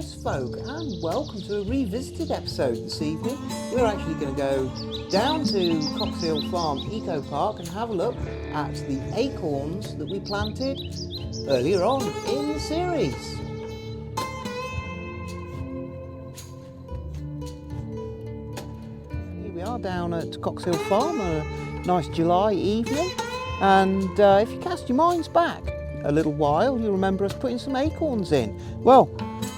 forest folk, and welcome to a revisited episode this evening. We're actually going to go down to Coxhill Farm Eco Park and have a look at the acorns that we planted earlier on in the series. Here we are down at Coxhill Farm, a nice July evening, and if you cast your minds back a little while, you'll remember us putting some acorns in. Well,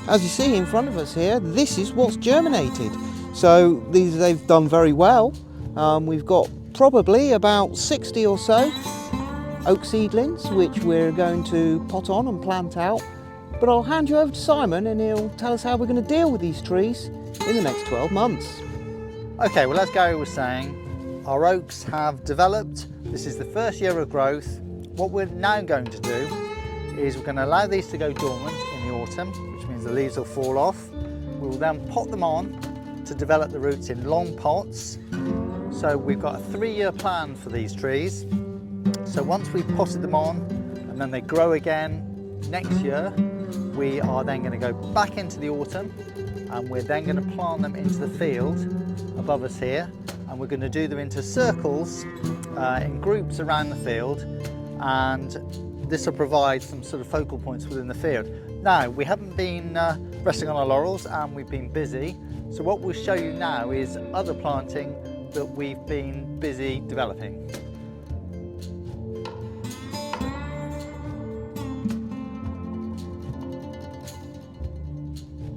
as you see in front of us here, this is what's germinated. So they've done very well. We've got probably about 60 or so oak seedlings which we're going to pot on and plant out. But I'll hand you over to Simon and he'll tell us how we're going to deal with these trees in the next 12 months. Okay, well, as Gary was saying, our oaks have developed. This is the first year of growth. What we're now going to do is we're going to allow these to go dormant in the autumn, which means the leaves will fall off. We will then pot them on to develop the roots in long pots. So we've got a 3-year plan for these trees. So once we've potted them on and then they grow again next year, we are then going to go back into the autumn and we're then going to plant them into the field above us here, and we're going to do them into circles in groups around the field, and this will provide some sort of focal points within the field. Now, we haven't been resting on our laurels and we've been busy, so what we'll show you now is other planting that we've been busy developing.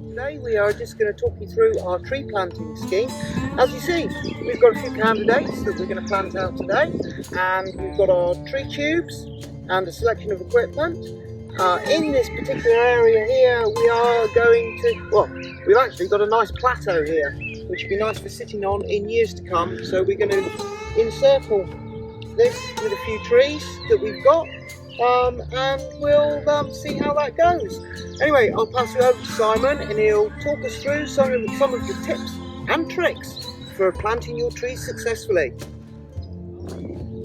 Today we are just going to talk you through our tree planting scheme. As you see, we've got a few candidates that we're going to plant out today, and we've got our tree tubes and a selection of equipment. In this particular area here, we are going to, well, we've actually got a nice plateau here, which would be nice for sitting on in years to come. So we're going to encircle this with a few trees that we've got, and we'll see how that goes. Anyway, I'll pass you over to Simon and he'll talk us through some of the tips and tricks for planting your trees successfully.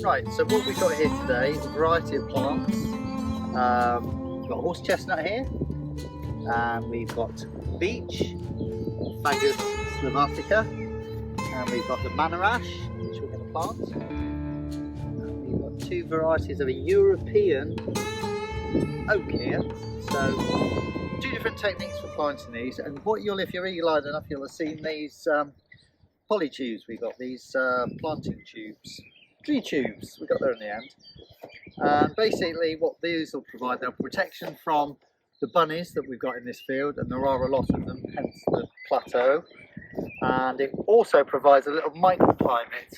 Right, so what we've got here today is a variety of plants. We've got horse chestnut here, and we've got beech, Fagus slavatica, and we've got the manarash, which we're going to plant. And we've got 2 varieties of a European oak here. So 2 different techniques for planting these, and what if you're eagle-eyed enough, you'll have seen these poly tubes. We've got these planting tubes, tree tubes, we got there in the end. And basically what these will provide, they'll protection from the bunnies that we've got in this field, and there are a lot of them, hence the plateau. And it also provides a little microclimate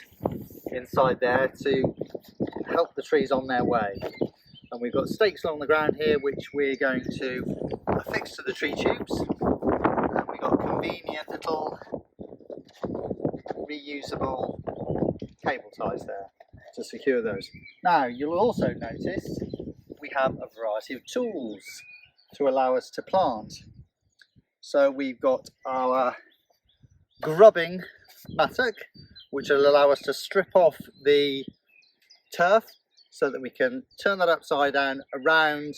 inside there to help the trees on their way. And we've got stakes along the ground here which we're going to affix to the tree tubes, and we've got convenient little reusable cable ties there to secure those. Now, you'll also notice we have a variety of tools to allow us to plant. So we've got our grubbing mattock, which will allow us to strip off the turf so that we can turn that upside down around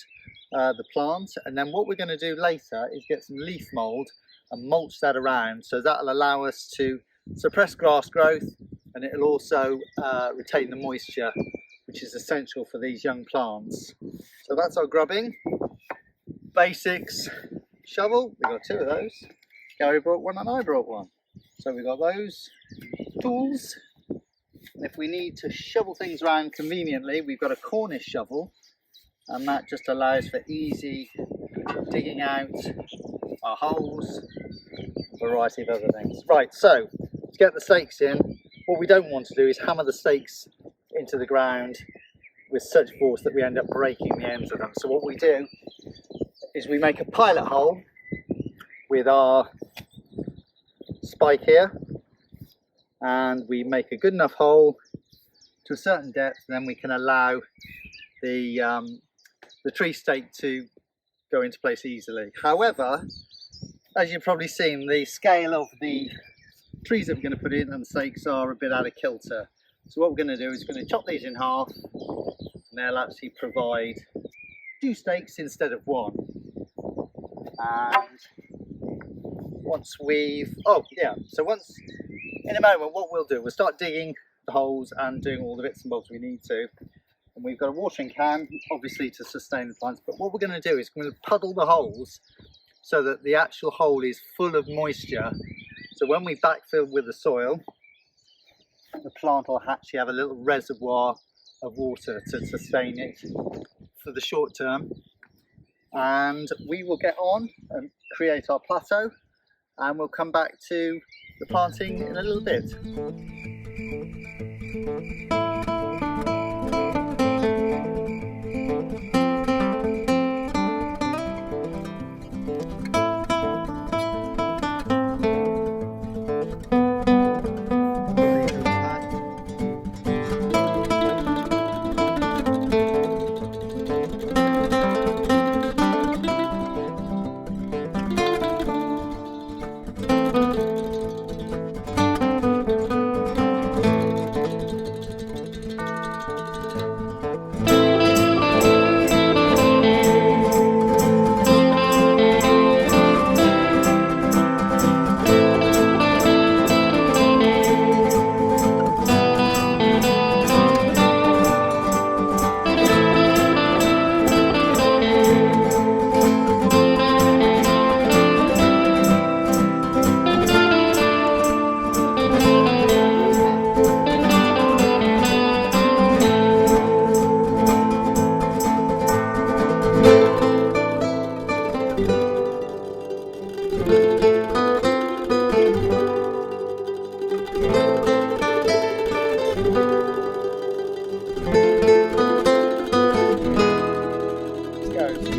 the plant. And then what we're going to do later is get some leaf mould and mulch that around, so that will allow us to suppress grass growth, and it will also retain the moisture, which is essential for these young plants. So that's our grubbing. Basics, shovel, we've got 2 of those. Gary brought one and I brought one. So we've got those tools. And if we need to shovel things around conveniently, we've got a Cornish shovel, and that just allows for easy digging out our holes, a variety of other things. Right, so to get the stakes in, what we don't want to do is hammer the stakes into the ground with such force that we end up breaking the ends of them. So what we do is we make a pilot hole with our spike here, and we make a good enough hole to a certain depth, and then we can allow the tree stake to go into place easily. However, as you've probably seen, the scale of the trees that we're going to put in and the stakes are a bit out of kilter. So what we're going to do is we're going to chop these in half, and they'll actually provide 2 stakes instead of 1. And once in a moment what we'll do, we'll start digging the holes and doing all the bits and bobs we need to. And we've got a watering can, obviously, to sustain the plants. But what we're going to do is we're going to puddle the holes so that the actual hole is full of moisture. So when we backfill with the soil, the plant will actually have a little reservoir of water to sustain it for the short term. And we will get on and create our plateau, and we'll come back to the planting in a little bit.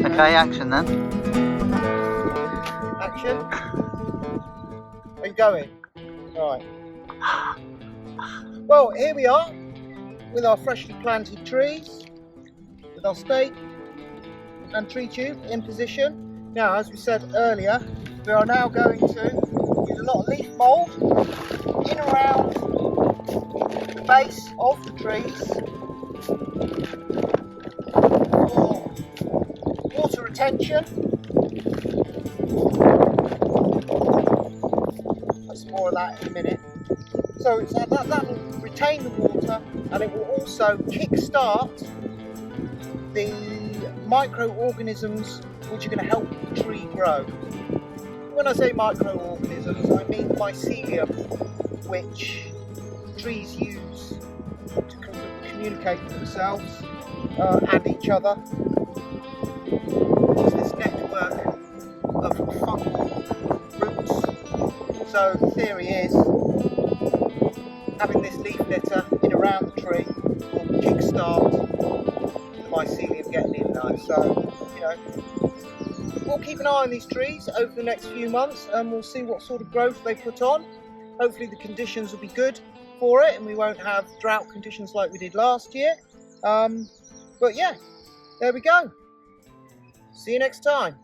Okay, action then. Action. Are you going? Right. Well, here we are with our freshly planted trees, with our stake and tree tube in position. Now, as we said earlier, we are now going to use a lot of leaf mould in around the base of the trees for water retention. That's more of that in a minute. So it's that will retain the water, and it will also kick-start the microorganisms which are going to help the tree grow. When I say microorganisms, I mean mycelium, which trees use to communicate with themselves and each other. It's this network of fungal roots. So the theory is having this leaf litter in around the tree will kick-start the mycelium getting in there. So, you know, we'll keep an eye on these trees over the next few months, and we'll see what sort of growth they put on. Hopefully the conditions will be good for it, and we won't have drought conditions like we did last year. But yeah, there we go. See you next time.